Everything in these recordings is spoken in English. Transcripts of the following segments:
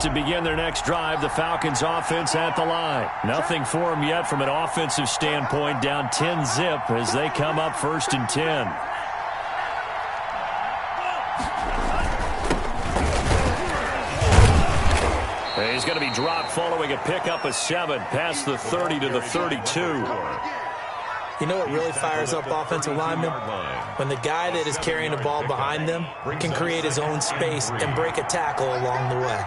To begin their next drive, the Falcons offense at the line. Nothing for them yet from an offensive standpoint, down 10-zip as they come up 1st and 10. He's going to be dropped following a pickup of 7 past the 30 to the 32. You know what really fires up offensive linemen? When the guy that is carrying the ball behind them can create his own space and break a tackle along the way.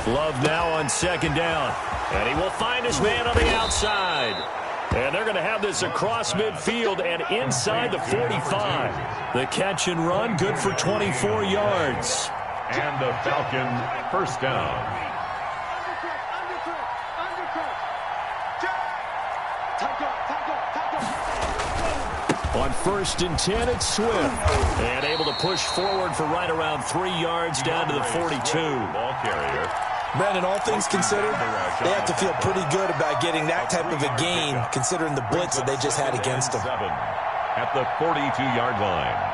Love now on 2nd down. And he will find his man on the outside. And they're going to have this across midfield and inside the 45. The catch and run, good for 24 yards. And the Falcon first down. On 1st and 10, it's Swift. And able to push forward for right around 3 yards down to the 42. Ball carrier. Brandon, all things considered, they have to feel pretty good about getting that type of a gain, considering the blitz that they just had against them. At the 42-yard line.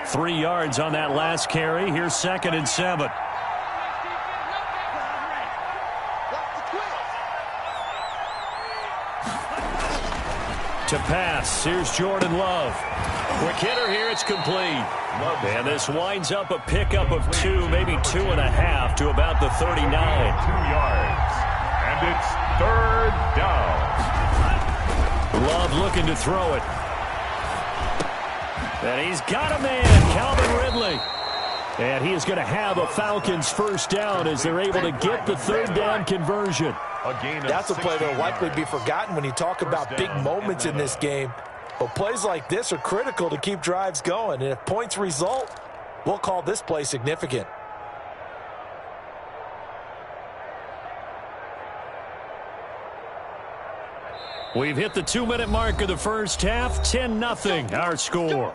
Three yards on that last carry. Here's 2nd and 7. To pass, here's Jordan Love. Quick hitter here, it's complete. And this winds up a pickup of 2, maybe 2.5 to about the 39. 2 yards. And it's 3rd down. Love looking to throw it. And he's got a man, Calvin Ridley. And he is going to have a Falcons first down as they're able to get the 3rd down conversion. That's a play that will likely be forgotten when you talk about big moments in this game. But plays like this are critical to keep drives going. And if points result, we'll call this play significant. We've hit the 2-minute mark of the first half. 10-0 our score.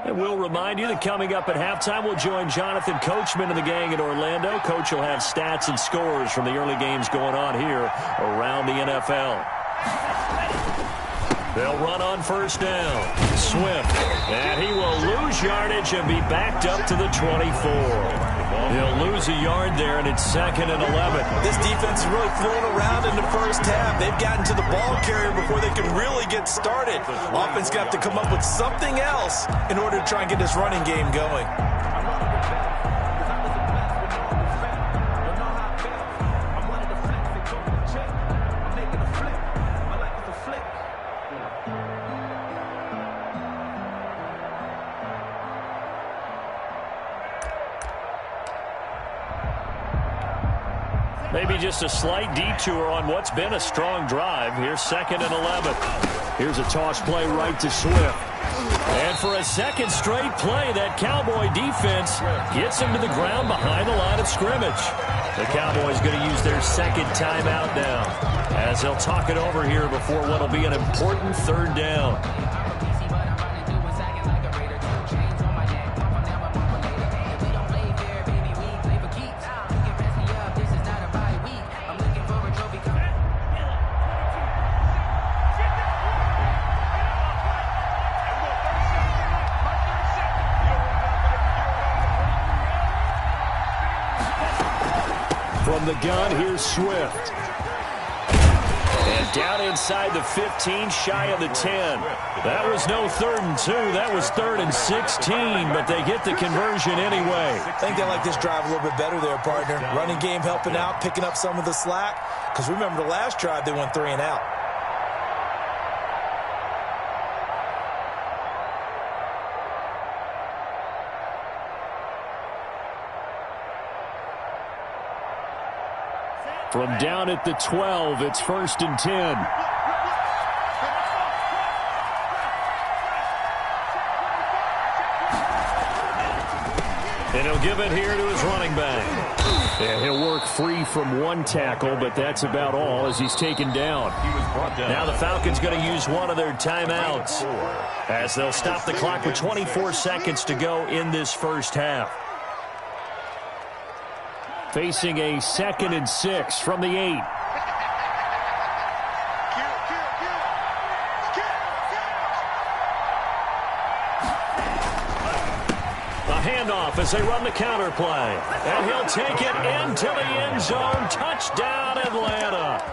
And we'll remind you that coming up at halftime, we'll join Jonathan Coachman and the gang in Orlando. Coach will have stats and scores from the early games going on here around the NFL. They'll run on first down. Swift. And he will lose yardage and be backed up to the 24. He'll lose a yard there, and it's 2nd and 11. This defense is really thrown around in the first half. They've gotten to the ball carrier before they can really get started. Offense got to come up with something else in order to try and get this running game going. Maybe just a slight detour on what's been a strong drive. Here's 2nd and 11. Here's a toss play right to Swift. And for a second straight play, that Cowboy defense gets him to the ground behind the line of scrimmage. The Cowboys going to use their 2nd timeout now as they'll talk it over here before what will be an important 3rd down. From the gun, here's Swift. And down inside the 15, shy of the 10. That was no 3rd and 2. That was 3rd and 16, but they get the conversion anyway. I think they like this drive a little bit better there, partner. Running game helping out, picking up some of the slack. Because remember the last drive, they went 3 and out. From down at the 12, it's 1st and 10. And he'll give it here to his running back. And he'll work free from one tackle, but that's about all as he's taken down. Now the Falcons going to use one of their timeouts as they'll stop the clock with 24 seconds to go in this first half. Facing a 2nd and 6 from the 8. Handoff as they run the counter play. And he'll take it into the end zone. Touchdown, Atlanta.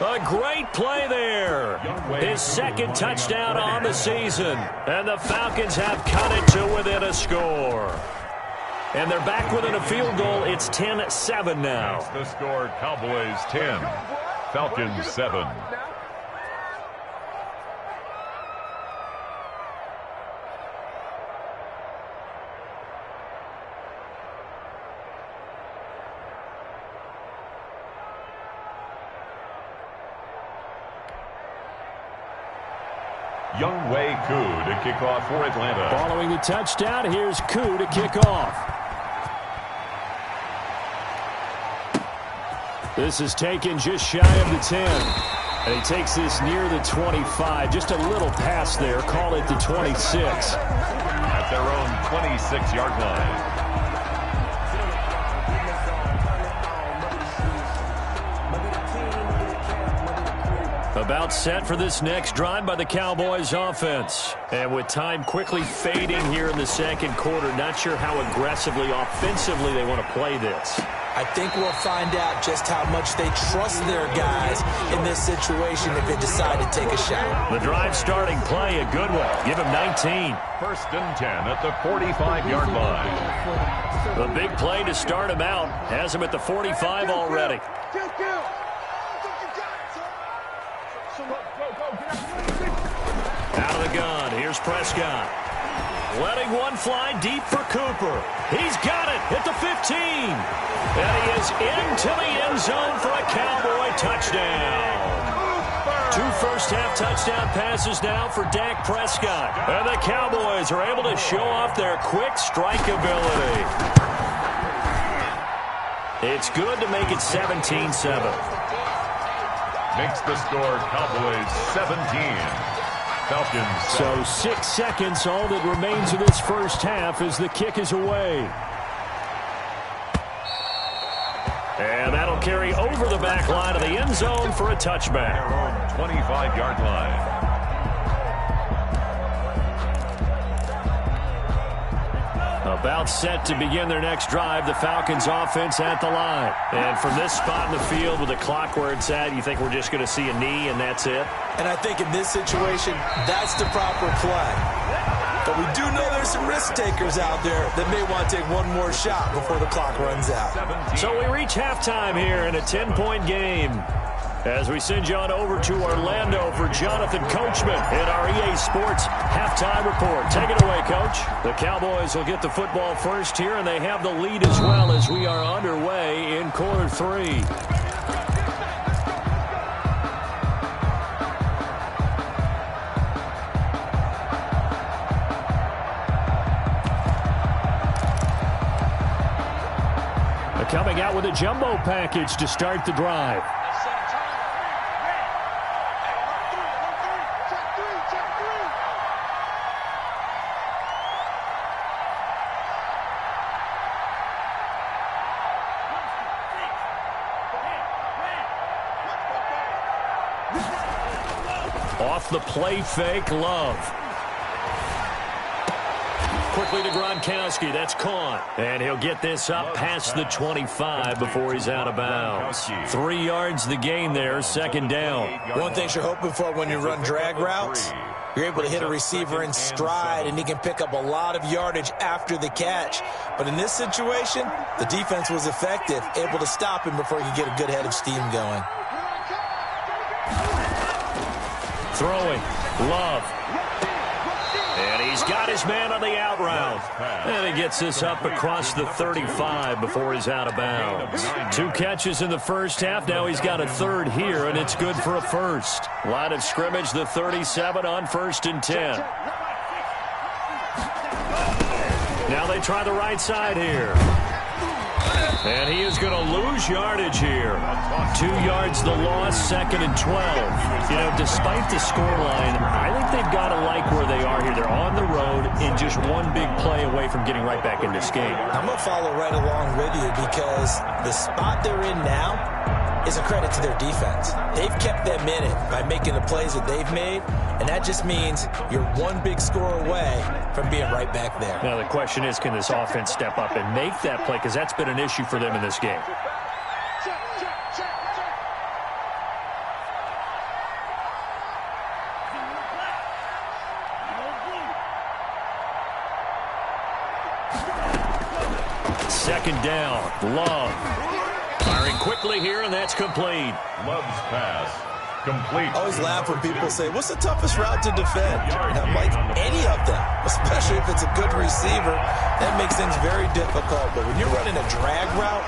A great play there. His 2nd touchdown on the season. And the Falcons have cut it to within a score. And they're back within a field goal. It's 10-7 now. The score, Cowboys 10, Falcons 7. Younghoe Koo to kick off for Atlanta. Following the touchdown, here's Koo to kick off. This is taken just shy of the 10. And he takes this near the 25. Just a little pass there. Call it the 26. At their own 26-yard line. About set for this next drive by the Cowboys offense. And with time quickly fading here in the second quarter, not sure how aggressively, offensively they want to play this. I think we'll find out just how much they trust their guys in this situation if they decide to take a shot. The drive starting play, a good one. Give him 19. 1st and 10 at the 45-yard line. The big play to start him out. Has him at the 45 already. Out of the gun, here's Prescott. Letting one fly deep for Cooper. He's got it at the 15. And he is into the end zone for a Cowboy touchdown. 2 first-half touchdown passes now for Dak Prescott. And the Cowboys are able to show off their quick strike ability. It's good to make it 17-7. Makes the score Cowboys 17. Falcons. So 6 seconds, all that remains of this first half as the kick is away. And that'll carry over the back line of the end zone for a touchback. 25-yard line. About set to begin their next drive, the Falcons offense at the line. And from this spot in the field with the clock where it's at, you think we're just going to see a knee and that's it? And I think in this situation, that's the proper play. But we do know there's some risk takers out there that may want to take one more shot before the clock runs out. So we reach halftime here in a 10-point game. As we send you on over to Orlando for Jonathan Coachman in our EA Sports halftime report. Take it away, Coach. The Cowboys will get the football first here, and they have the lead as well as we are underway in quarter 3. Coming out with a jumbo package to start the drive. Off the play fake, Love. Quickly to Gronkowski. That's caught. And he'll get this up past the 25 before he's out of bounds. 3 yards the gain there, second down. One thing you're hoping for when you run drag routes, you're able to hit a receiver in stride, and he can pick up a lot of yardage after the catch. But in this situation, the defense was effective, able to stop him before he could get a good head of steam going. Throwing. Love. And he's got his man on the out route. And he gets this up across the 35 before he's out of bounds. 2 catches in the first half. Now he's got a third here, and it's good for a first. Line of scrimmage, the 37 on 1st and 10. Now they try the right side here. And he is going to lose yardage here. 2 yards the loss, 2nd and 12. You know, despite the scoreline, I think they've got to like where they are here. They're on the road and just one big play away from getting right back in this game. I'm going to follow right along with you because the spot they're in now is a credit to their defense. They've kept them in it by making the plays that they've made, and that just means you're one big score away from being right back there. Now the question is, can this offense step up and make that play? Because that's been an issue for them in this game. Second down, Love. Firing quickly here, and that's complete. Love's pass. Complete. I always laugh when people say, what's the toughest route to defend? And I'm like, any of them, especially if it's a good receiver. That makes things very difficult. But when you're running a drag route,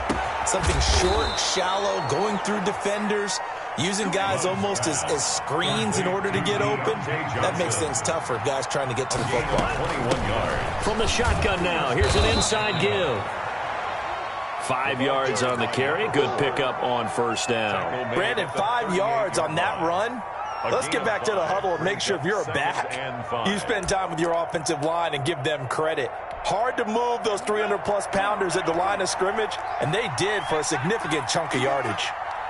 something short, shallow, going through defenders, using guys almost as screens in order to get open, that makes things tough for guys trying to get to the football. 21 yards. From the shotgun now, here's an inside give. 5 yards on the carry. Good pickup on 1st down. Brandon, 5 yards on that run. Let's get back to the huddle and make sure if you're a back, you spend time with your offensive line and give them credit. Hard to move those 300-plus pounders at the line of scrimmage, and they did for a significant chunk of yardage.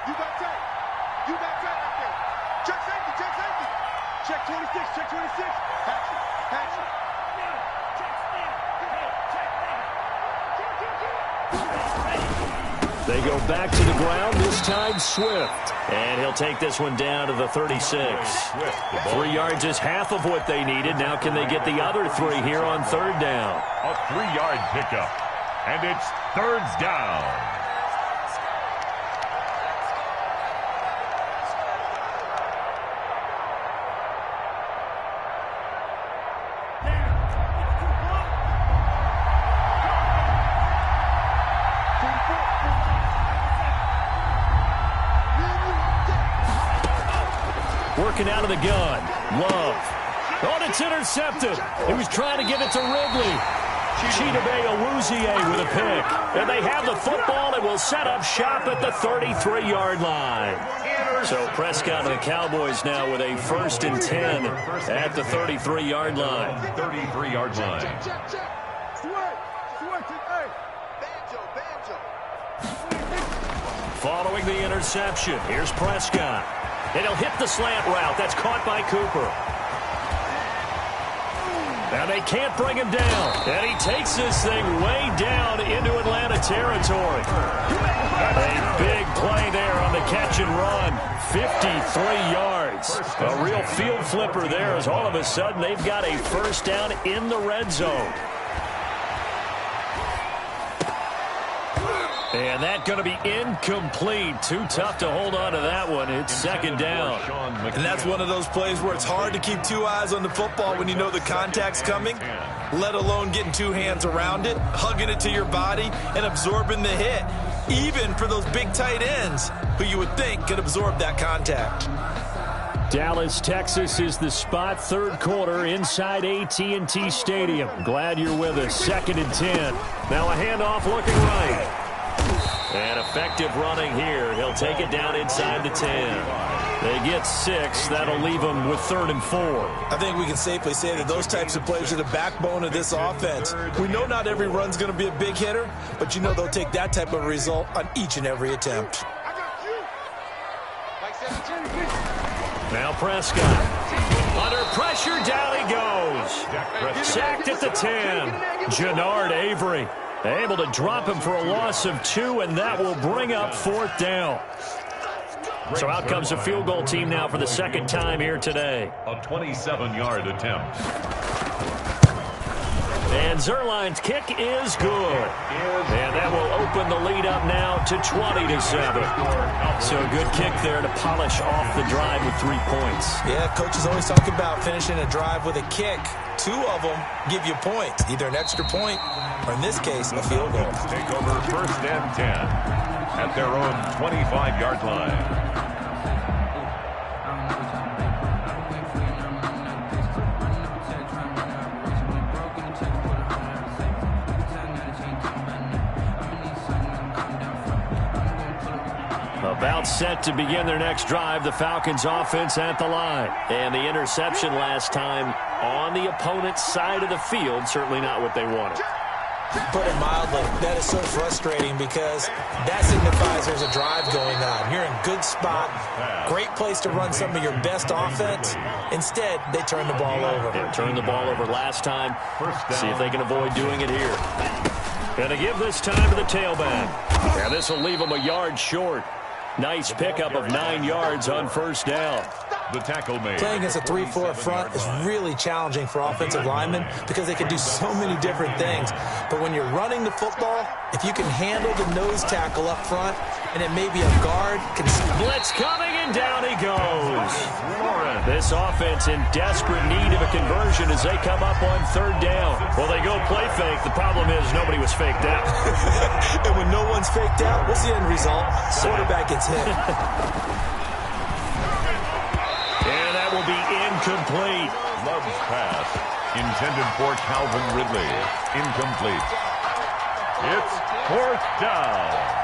You got that. You got that out there. Check safety, check safety. Check 26, check 26. Patch it, patch it. They go back to the ground, this time Swift. And he'll take this one down to the 36. 3 yards is half of what they needed. Now can they get the other 3 here on 3rd down? A 3-yard pickup. And it's 3rd down. Working out of the gun. Love. Oh, and it's intercepted. He was trying to give it to Ridley. Chidobe Awuzie with a pick. And they have the football and will set up shop at the 33-yard line. So Prescott and the Cowboys now with a 1st and 10 at the 33-yard line. 33-yard line. Following the interception, here's Prescott. And he'll hit the slant route. That's caught by Cooper. And they can't bring him down. And he takes this thing way down into Atlanta territory. A big play there on the catch and run. 53 yards. A real field flipper there as all of a sudden they've got a 1st down in the red zone. And that's going to be incomplete. Too tough to hold on to that one. It's 2nd down. And that's one of those plays where it's hard to keep 2 eyes on the football when you know the contact's coming, let alone getting 2 hands around it, hugging it to your body, and absorbing the hit, even for those big tight ends who you would think could absorb that contact. Dallas, Texas is the spot. 3rd quarter inside AT&T Stadium. Glad you're with us. 2nd and 10. Now a handoff looking right. And effective running here. He'll take it down inside the 10. They get 6. That'll leave them with 3rd and 4. I think we can safely say that those types of plays are the backbone of this offense. We know not every run's going to be a big hitter, but you know they'll take that type of result on each and every attempt. Now Prescott. Under pressure, down he goes. Sacked at the 10. Jannard Avery. Able to drop him for a loss of 2, and that will bring up 4th down. So out comes the field goal team now for the 2nd time here today. A 27-yard attempt. And Zerline's kick is good. And that will open the lead up now to 20-7. So a good kick there to polish off the drive with 3 points. Yeah, coaches always talk about finishing a drive with a kick. 2 of them give you points, either an extra point or, in this case, a field goal. Take over 1st and 10 at their own 25-yard line. About set to begin their next drive, the Falcons offense at the line. And the interception last time on the opponent's side of the field, certainly not what they wanted. Put it mildly, that is so frustrating because that signifies there's a drive going on. You're in good spot, great place to run some of your best offense. Instead, they turn the ball over. Yeah, turned the ball over last time. See if they can avoid doing it here. Gonna give this time to the tailback. And this will leave them a yard short. Nice pickup of 9 yards on 1st down. The tackle made. Playing against a 3-4 front is really challenging for offensive linemen because they can do so many different things. But when you're running the football, if you can handle the nose tackle up front, and it may be a guard. Blitz coming, and down he goes. This offense in desperate need of a conversion as they come up on 3rd down. Well, they go play fake. The problem is nobody was faked out. And when no one's faked out, what's the end result? Quarterback gets hit. And that will be incomplete. Love's pass intended for Calvin Ridley. Incomplete. It's 4th down.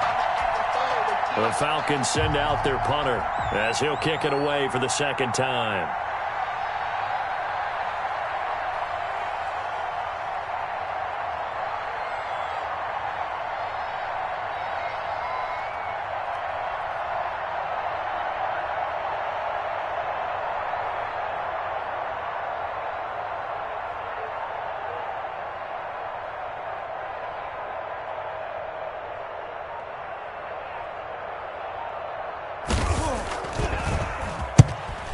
The Falcons send out their punter as he'll kick it away for the 2nd time.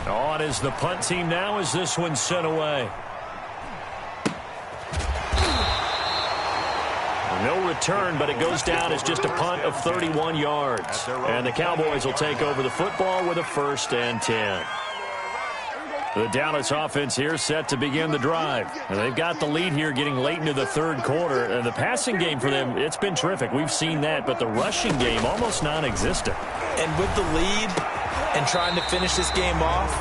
On is the punt team now as this one's sent away. No return, but it goes down as just a punt of 31 yards. And the Cowboys will take over the football with a 1st and 10. The Dallas offense here set to begin the drive. And they've got the lead here getting late into the 3rd quarter. And the passing game for them, it's been terrific. We've seen that, but the rushing game almost non-existent. And with the lead and trying to finish this game off,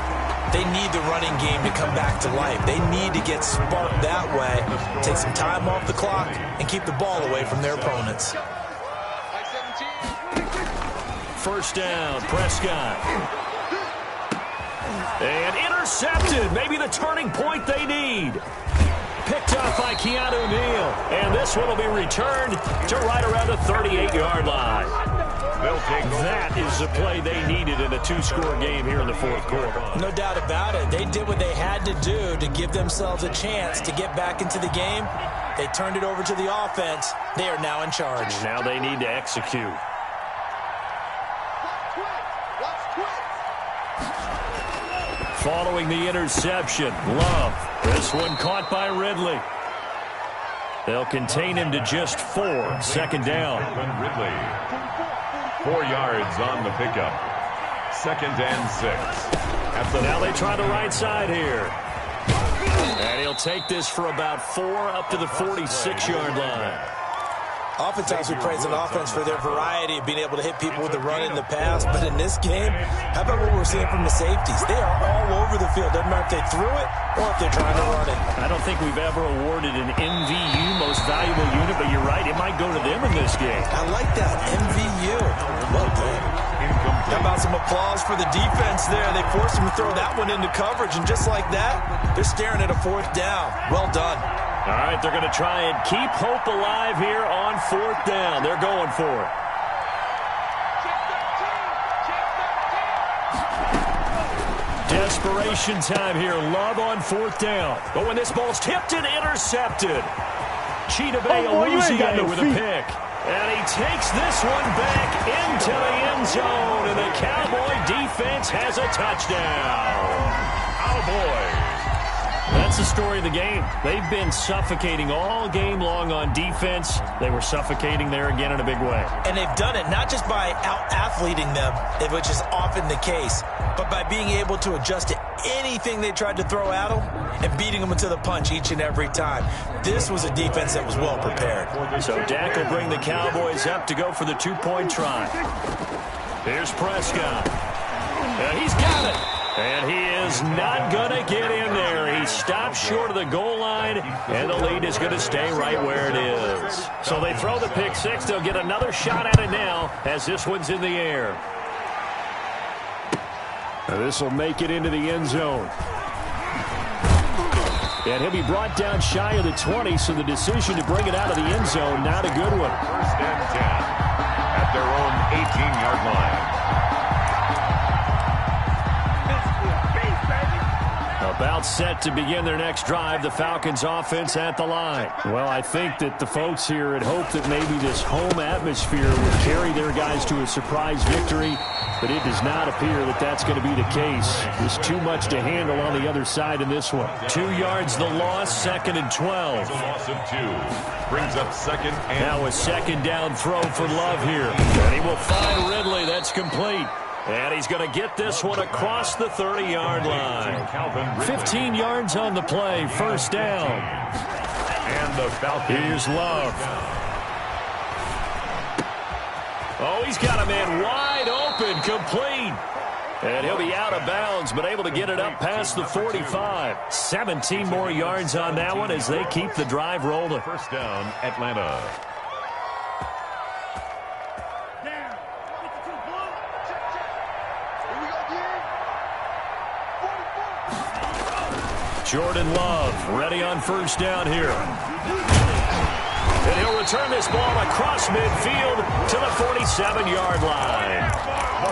they need the running game to come back to life. They need to get sparked that way, take some time off the clock, and keep the ball away from their opponents. 1st down, Prescott. And intercepted. Maybe the turning point they need. Picked up by Keanu Neal. And this one will be returned to right around the 38-yard line. That is the play they needed in a 2-score game here in the 4th quarter. No doubt about it. They did what they had to do to give themselves a chance to get back into the game. They turned it over to the offense. They are now in charge. Now they need to execute. Following the interception, Love. This one caught by Ridley. They'll contain him to just 4. 2nd down. Ridley. 4 yards on the pickup. 2nd and 6. Now they try the right side here. And he'll take this for about 4 up to the 46-yard line. Oftentimes we praise an offense for their variety of being able to hit people with the run in the pass. But in this game, how about what we're seeing from the safeties? They are all over the field. Doesn't matter if they threw it or if they're trying to run it. I don't think we've ever awarded an MVU, most valuable unit, but you're right. It might go to them in this game. I like that. MVU. Well done. How about some applause for the defense there? They forced him to throw that one into coverage, and just like that, they're staring at a 4th down. Well done. All right, they're going to try and keep hope alive here on 4th down. They're going for it. Desperation time here. Love on 4th down. But when this ball's tipped and intercepted. Chidobe Awuzie with a pick. And he takes this one back into the end zone. And the Cowboy defense has a touchdown. Cowboys That's the story of the game. They've been suffocating all game long on defense. They were suffocating there again in a big way. And they've done it not just by out-athleting them, which is often the case, but by being able to adjust to anything they tried to throw at them and beating them into the punch each and every time. This was a defense that was well prepared. So Dak will bring the Cowboys up to go for the two-point try. Here's Prescott. And he's got it. And he is not going to get in there. He stops short of the goal line, and the lead is going to stay right where it is. So they throw the pick six. They'll get another shot at it now as this one's in the air. This will make it into the end zone. And he'll be brought down shy of the 20, so the decision to bring it out of the end zone, not a good one. First and 10 at their own 18-yard line. About set to begin their next drive, the Falcons offense at the line. Well, I think that the folks here had hoped that maybe this home atmosphere would carry their guys to a surprise victory, but it does not appear that that's going to be the case. There's too much to handle on the other side in this one. 2 yards the loss, 2nd and 12. The loss of 2 brings up second and... Now a second down throw for Love here. And he will find Ridley. That's complete. And he's going to get this one across the 30-yard line. 15 yards on the play, first down. And the Falcons. Here's Love. Oh, he's got a man wide open, complete. And he'll be out of bounds, but able to get it up past the 45. 17 more yards on that one as they keep the drive rolling. First down, Atlanta. Jordan Love ready on first down here. And he'll return this ball across midfield to the 47-yard line.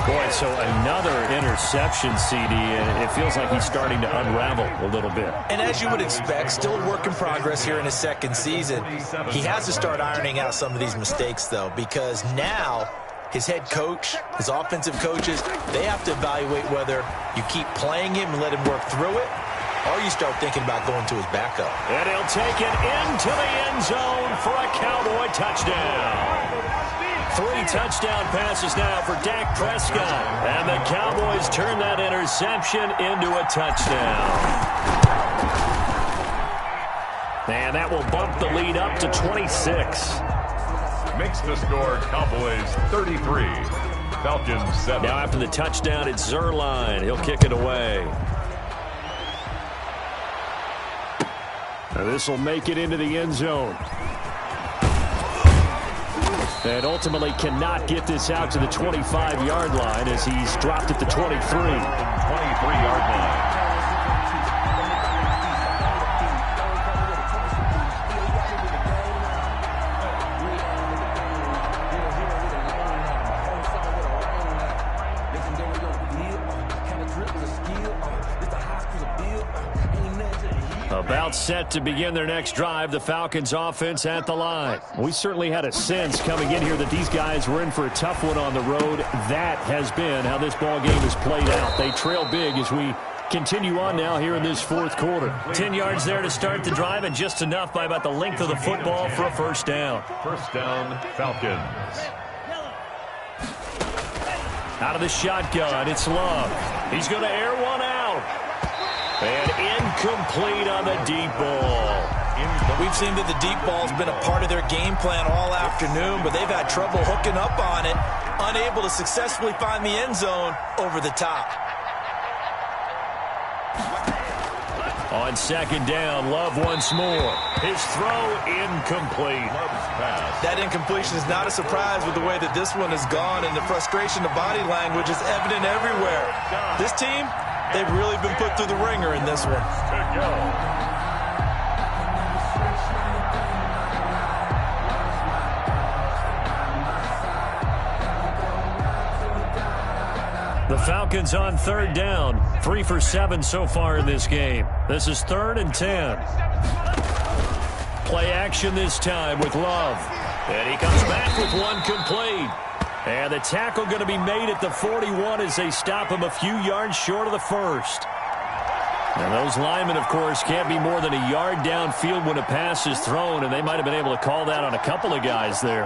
Boy, so another interception, CD, and it feels like he's starting to unravel a little bit. And as you would expect, still a work in progress here in his second season. He has to start ironing out some of these mistakes, though, because now his head coach, his offensive coaches, they have to evaluate whether you keep playing him and let him work through it, or you start thinking about going to his backup. And he'll take it into the end zone for a Cowboy touchdown. 3 touchdown passes now for Dak Prescott. And the Cowboys turn that interception into a touchdown. And that will bump the lead up to 26. Makes the score Cowboys 33. Falcons 7. Now after the touchdown, it's Zerline. He'll kick it away. This will make it into the end zone. And ultimately cannot get this out to the 25-yard line as he's dropped at the 23. 23-yard line. About set to begin their next drive, the Falcons offense at the line. We certainly had a sense coming in here that these guys were in for a tough one on the road. That has been how this ball game has played out. They trail big as we continue on now here in this fourth quarter. 10 yards there to start the drive, and just enough by about the length of the football for a first down. First down, Falcons. Out of the shotgun, it's Love. He's going to air one out. And incomplete on the deep ball. We've seen that the deep ball's been a part of their game plan all afternoon, but they've had trouble hooking up on it, unable to successfully find the end zone over the top. On second down, Love once more. His throw incomplete. That incompletion is not a surprise with the way that this one has gone, and the frustration of body language is evident everywhere. This team, they've really been put through the ringer in this one. Good go. The Falcons on third down. 3 for 7 so far in this game. This is 3rd and 10. Play action this time with Love. And he comes back with one complete. And the tackle going to be made at the 41 as they stop him a few yards short of the first. And those linemen, of course, can't be more than a yard downfield when a pass is thrown, and they might have been able to call that on a couple of guys there.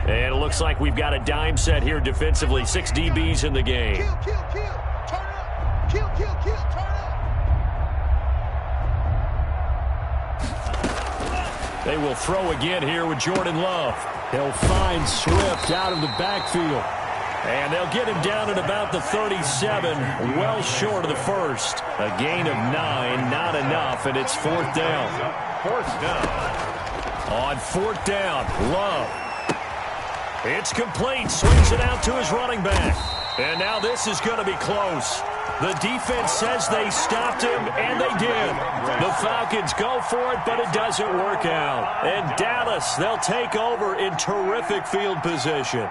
And it looks like we've got a dime set here defensively. 6 DBs in the game. Kill, kill, kill. Turn up. Kill, kill, kill. Turn up. They will throw again here with Jordan Love. They'll find Swift out of the backfield. And they'll get him down at about the 37, well short of the first. A gain of 9, not enough, and it's 4th down. 4th down. On 4th down, Love. It's complete. Swings it out to his running back. And now this is going to be close. The defense says they stopped him, and they did. The Falcons go for it, but it doesn't work out. And Dallas, they'll take over in terrific field position.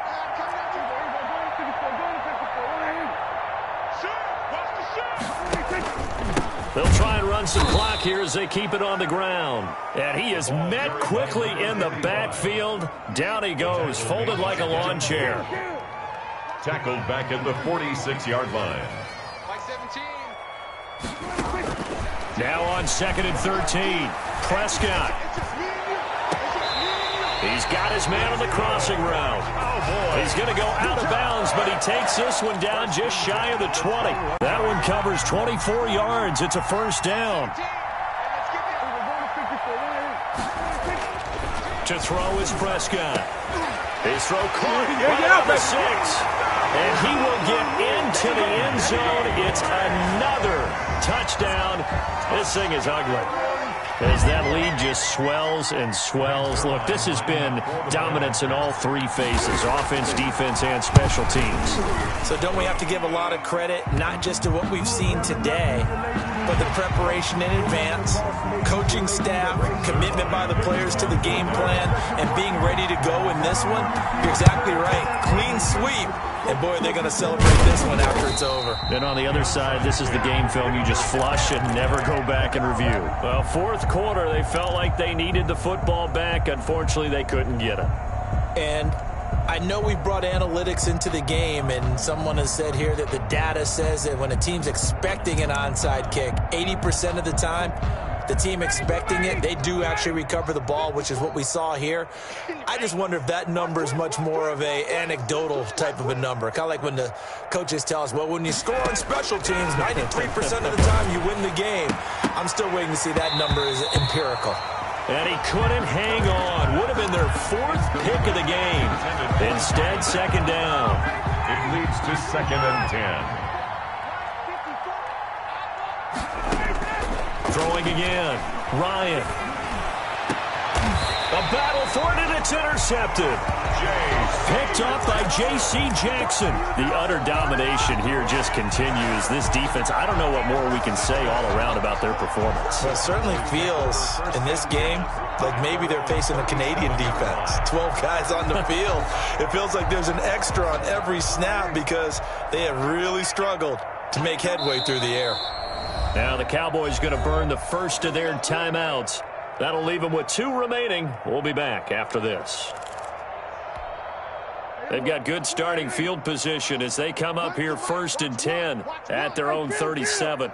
They'll try and run some clock here as they keep it on the ground. And he is met quickly in the backfield. Down he goes, folded like a lawn chair. Tackled back at the 46-yard line. Now on 2nd and 13. Prescott. He's got his man on the crossing route. Oh, boy. He's going to go out of bounds, but he takes this one down just shy of the 20. That one covers 24 yards. It's a 1st down. To throw is Prescott. His throw caught right on the 6. And he will get into the end zone. It's another touchdown. This thing is ugly. As that lead just swells and swells. Look, this has been dominance in all 3 phases, offense, defense, and special teams. So don't we have to give a lot of credit, not just to what we've seen today, but the preparation in advance, coaching staff, commitment by the players to the game plan, and being ready to go in this one? You're exactly right. Clean sweep. And, boy, they're going to celebrate this one after it's over. Then on the other side, this is the game film you just flush and never go back and review. Well, 4th quarter, they felt like they needed the football back. Unfortunately, they couldn't get it. And I know we brought analytics into the game, and someone has said here that the data says that when a team's expecting an onside kick, 80% of the time, the team expecting it, they do actually recover the ball, which is what we saw here. I just wonder if that number is much more of a anecdotal type of a number. Kind of like when the coaches tell us, well, when you score on special teams, 93% of the time you win the game. I'm still waiting to see that number is empirical. And he couldn't hang on. Would have been their 4th pick of the game. Instead, 2nd down. It leads to 2nd and 10. Throwing again. Ryan. A battle for it, and it's intercepted. Picked off by J.C. Jackson. The utter domination here just continues. This defense, I don't know what more we can say all around about their performance. Well, it certainly feels in this game like maybe they're facing a Canadian defense. 12 guys on the field. It feels like there's an extra on every snap because they have really struggled to make headway through the air. Now the Cowboys going to burn the first of their timeouts. That'll leave them with 2 remaining. We'll be back after this. They've got good starting field position as they come up here 1st and 10 at their own 37.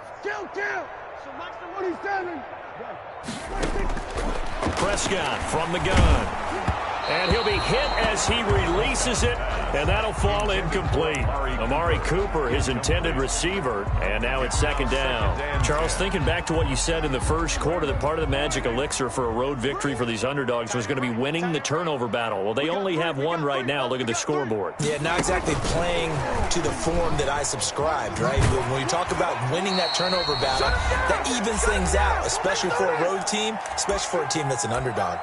Prescott from the gun. And he'll be hit as he releases it, and that'll fall incomplete. Amari Cooper, his intended receiver, and now it's 2nd down. Charles, thinking back to what you said in the first quarter, that part of the magic elixir for a road victory for these underdogs was going to be winning the turnover battle. Well, they only have 1 right now. Look at the scoreboard. Yeah, not exactly playing to the form that I subscribed, right? When you talk about winning that turnover battle, that evens things out, especially for a road team, especially for a team that's an underdog.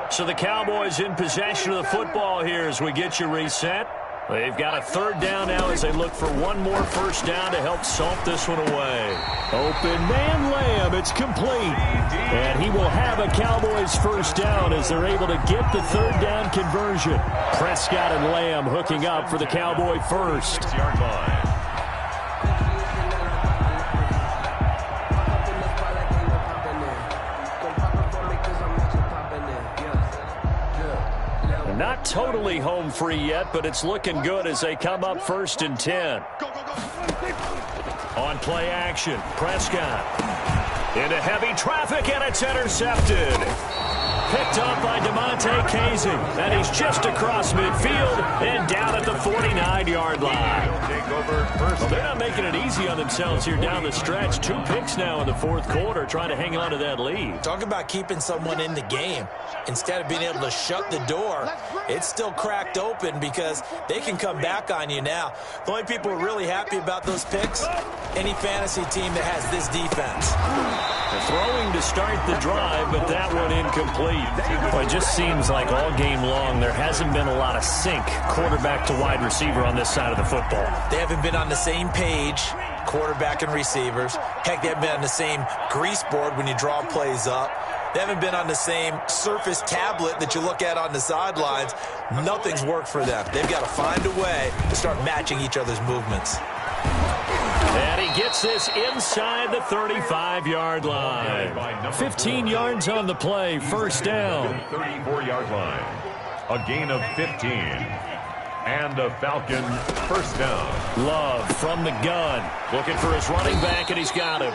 So the Cowboys in possession of the football here as we get you reset. They've got a third down now as they look for one more first down to help salt this one away. Open man Lamb, it's complete. And he will have a Cowboys first down as they're able to get the third down conversion. Prescott and Lamb hooking up for the Cowboy first. 6-yard line. Not totally home free yet, but it's looking good as they come up 1st and 10. On play action, Prescott into heavy traffic, and it's intercepted. Picked up by DeMonte Casey, and he's just across midfield and down at the 49-yard line. Well, they're not making it easy on themselves here down the stretch. 2 picks now in the 4th quarter, trying to hang on to that lead. Talk about keeping someone in the game. Instead of being able to shut the door, it's still cracked open because they can come back on you now. The only people who are really happy about those picks, any fantasy team that has this defense. Throwing to start the drive, but that one incomplete. Well, it just seems like all game long there hasn't been a lot of sync quarterback to wide receiver on this side of the football. They haven't been on the same page, quarterback and receivers. Heck, they haven't been on the same grease board when you draw plays up. They haven't been on the same surface tablet that you look at on the sidelines. Nothing's worked for them. They've got to find a way to start matching each other's movements. And he gets this inside the 35-yard line. 15 yards on the play, first down. 34-yard line. A gain of 15. And a Falcon first down. Love from the gun. Looking for his running back, and he's got him.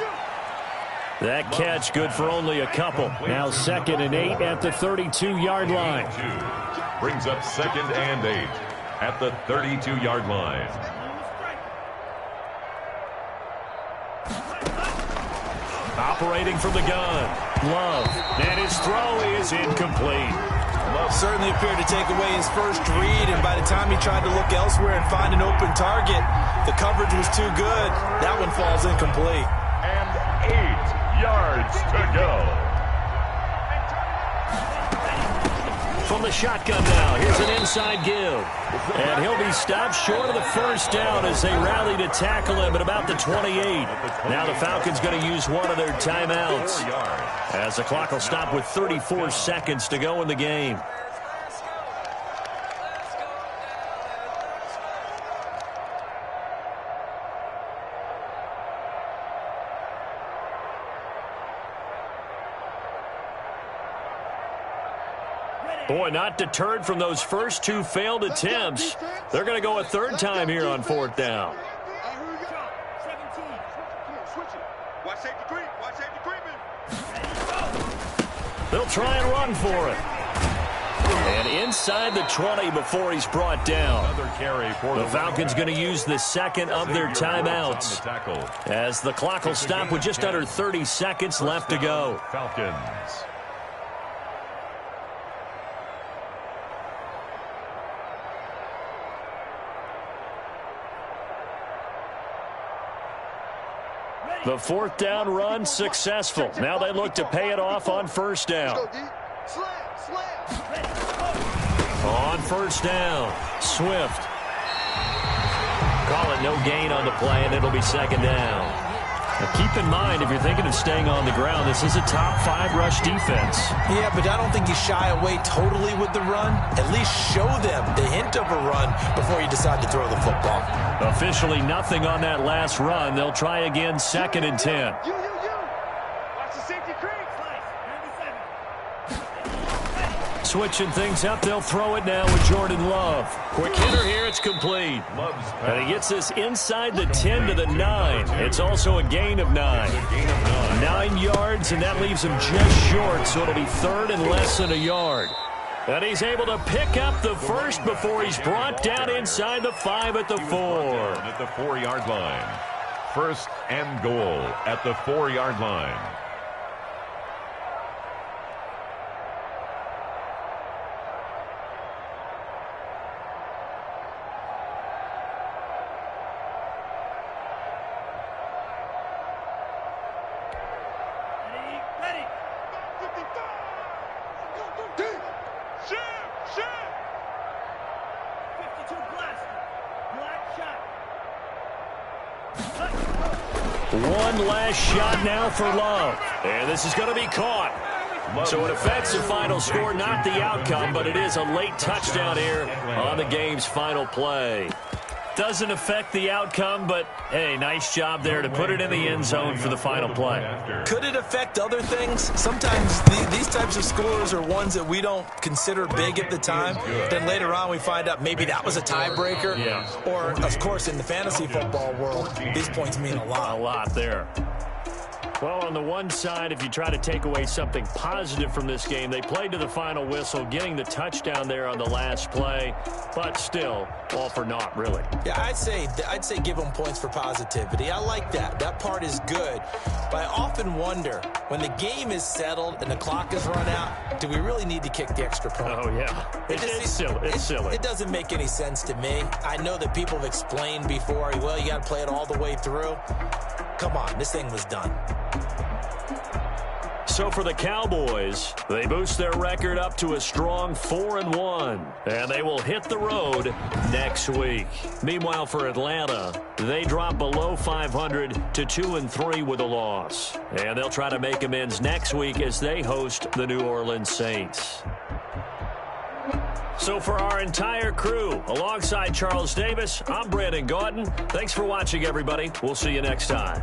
That catch good for only a couple. Now 2nd and 8 at the 32-yard line. Brings up 2nd and 8 at the 32-yard line. Operating from the gun. Love. And his throw is incomplete. Love certainly appeared to take away his first read, and by the time he tried to look elsewhere and find an open target, the coverage was too good. That one falls incomplete. And 8 yards to go. From the shotgun now, here's an inside give. And he'll be stopped short of the first down as they rally to tackle him at about the 28. Now the Falcons going to use one of their timeouts as the clock will stop with 34 seconds to go in the game. Boy, not deterred from those first 2 failed attempts. They're going to go a third time here on 4th down. They'll try and run for it. And inside the 20 before he's brought down. The Falcons going to use the 2nd of their timeouts as the clock will stop with just under 30 seconds left to go. Falcons. The 4th down run successful. Now they look to pay it off on first down. On first down, Swift. Call it no gain on the play, and it'll be 2nd down. Now keep in mind, if you're thinking of staying on the ground, this is a top 5 rush defense. Yeah, but I don't think you shy away totally with the run. At least show them the hint of a run before you decide to throw the football. Officially nothing on that last run. They'll try again, 2nd and 10. Watch the safety creep. Switching things up, they'll throw it now with Jordan Love. Quick hitter here, it's complete. And he gets this inside the 10 to the 9. It's also a gain of 9. 9 yards, and that leaves him just short, so it'll be 3rd and less than a yard. And he's able to pick up the first before he's brought down inside the 5 at the 4. At the 4-yard line. 1st and goal at the 4-yard line. One last shot now for Love. And this is going to be caught. So it affects the final score, not the outcome, but it is a late touchdown here on the game's final play. Doesn't affect the outcome, but, hey, nice job there to put it in the end zone for the final play. Could it affect other things? Sometimes these types of scores are ones that we don't consider big at the time. Then later on we find out maybe that was a tiebreaker. Yeah. Or, of course, in the fantasy football world, these points mean a lot. A lot there. Well, on the one side, if you try to take away something positive from this game, they played to the final whistle, getting the touchdown there on the last play, but still, all for naught, really. Yeah, I'd say give them points for positivity. I like that. That part is good. But I often wonder, when the game is settled and the clock is run out, do we really need to kick the extra point? Oh, yeah. It's silly. It's silly. It doesn't make any sense to me. I know that people have explained before, well, you got to play it all the way through. Come on, this thing was done. So for the Cowboys, they boost their record up to a strong 4-1, and they will hit the road next week. Meanwhile, for Atlanta, they drop below 500 to 2-3 with a loss, and they'll try to make amends next week as they host the New Orleans Saints. So for our entire crew, alongside Charles Davis, I'm Brandon Gaudin. Thanks for watching, everybody. We'll see you next time.